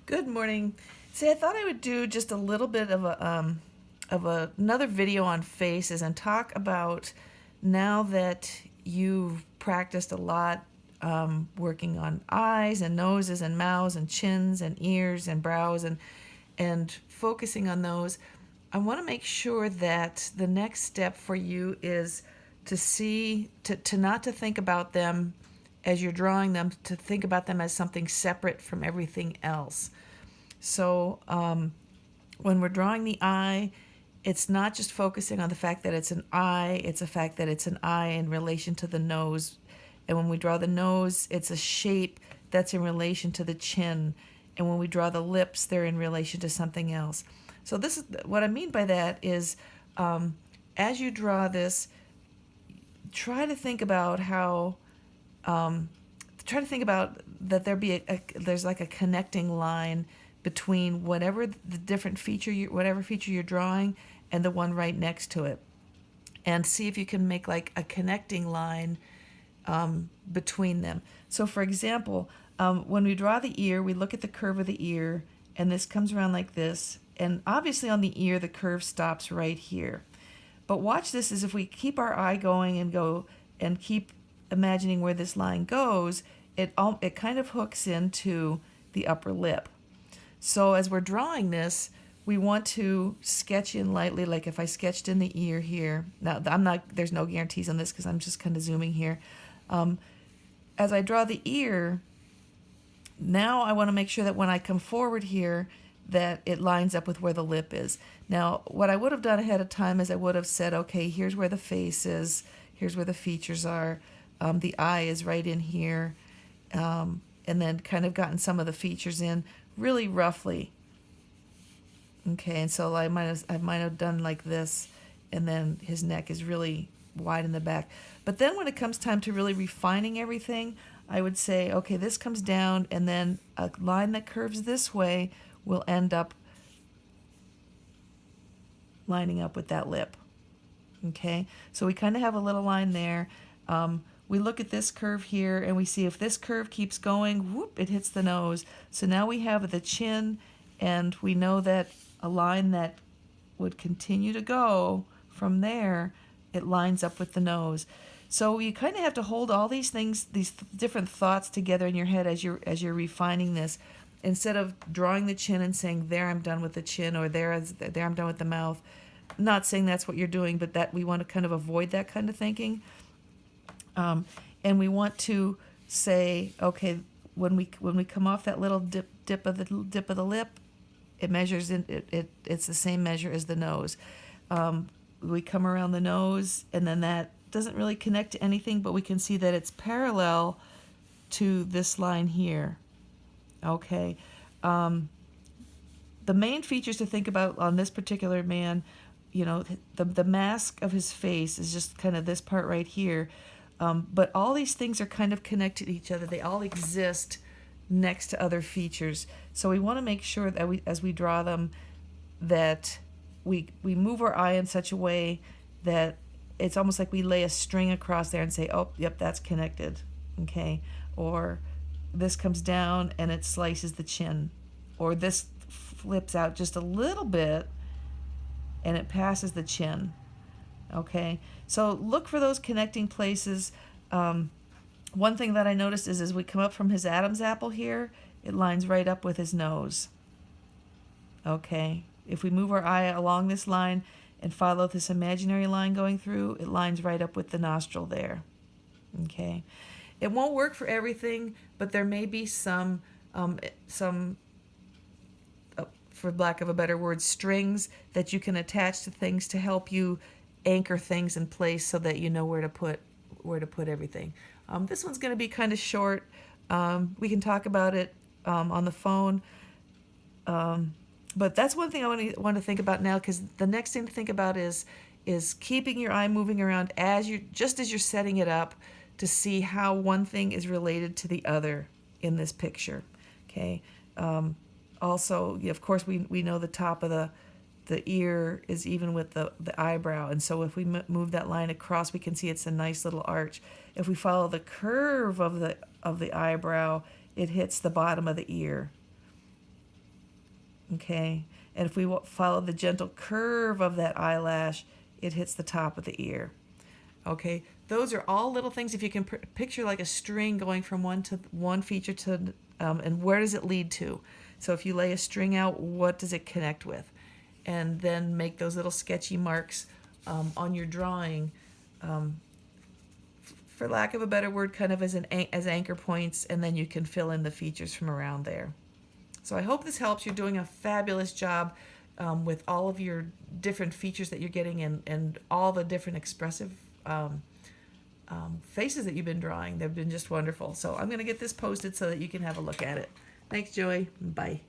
Good morning. See, I thought I would do just a little bit of another video on faces and talk about, now that you've practiced a lot, working on eyes and noses and mouths and chins and ears and brows and focusing on those. I want to make sure that the next step for you is to not to think about them as you're drawing them, to think about them as something separate from everything else. So when we're drawing the eye, it's not just focusing on the fact that it's an eye, it's a fact that it's an eye in relation to the nose. And when we draw the nose, it's a shape that's in relation to the chin. And when we draw the lips, they're in relation to something else. So this is what I mean by that is, as you draw this, try to think about how try to think about that there's like a connecting line between whatever the different feature whatever feature you're drawing and the one right next to it, and see if you can make like a connecting line between them. So for example, when we draw the ear, we look at the curve of the ear, and this comes around like this, and obviously on the ear the curve stops right here. But watch this, is if we keep our eye going and go and keep imagining where this line goes, it kind of hooks into the upper lip. So as we're drawing this, we want to sketch in lightly, like if I sketched in the ear here. Now, there's no guarantees on this because I'm just kind of zooming here. As I draw the ear, now I want to make sure that when I come forward here, that it lines up with where the lip is. Now, what I would have done ahead of time is I would have said, okay, here's where the face is, here's where the features are, the eye is right in here, and then kind of gotten some of the features in really roughly. Okay, and so I might have done like this, and then his neck is really wide in the back. But then when it comes time to really refining everything, I would say, okay, this comes down, and then a line that curves this way will end up lining up with that lip. Okay, so we kind of have a little line there. We look at this curve here, and we see if this curve keeps going, whoop, it hits the nose. So now we have the chin, and we know that a line that would continue to go from there, it lines up with the nose. So you kind of have to hold all these things, these different thoughts together in your head as you're refining this. Instead of drawing the chin and saying, there, I'm done with the chin, or there, I'm done with the mouth. Not saying that's what you're doing, but that we want to kind of avoid that kind of thinking. And we want to say, okay, when we come off that little dip of the lip, it measures in it's the same measure as the nose. We come around the nose, and then that doesn't really connect to anything, but we can see that it's parallel to this line here. Okay. The main features to think about on this particular man, the mask of his face is just kind of this part right here. But all these things are kind of connected to each other. They all exist next to other features. So we want to make sure that as we draw them, that we move our eye in such a way that it's almost like we lay a string across there and say, oh, yep, that's connected. Okay. Or this comes down and it slices the chin, or this flips out just a little bit and it passes the chin. Okay, so look for those connecting places. One thing that I noticed is as we come up from his Adam's apple here, it lines right up with his nose. Okay, if we move our eye along this line and follow this imaginary line going through, it lines right up with the nostril there. Okay. It won't work for everything, but there may be some, for lack of a better word, strings that you can attach to things to help you anchor things in place so that you know where to put everything. This one's going to be kind of short. We can talk about it on the phone. But that's one thing I want to think about now, because the next thing to think about is keeping your eye moving around as you're setting it up, to see how one thing is related to the other in this picture. Okay. Also, of course, we know the top of the ear is even with the eyebrow, and so if we move that line across, we can see it's a nice little arch. If we follow the curve of the eyebrow, it hits the bottom of the ear. Okay, and if we follow the gentle curve of that eyelash, it hits the top of the ear. Okay, those are all little things. If you can picture like a string going from one feature to, and where does it lead to? So if you lay a string out, what does it connect with? And then make those little sketchy marks on your drawing, for lack of a better word, kind of as anchor points, and then you can fill in the features from around there. So I hope this helps. You're doing a fabulous job with all of your different features that you're getting, and all the different expressive faces that you've been drawing. They've been just wonderful. So I'm going to get this posted so that you can have a look at it. Thanks, Joey. Bye.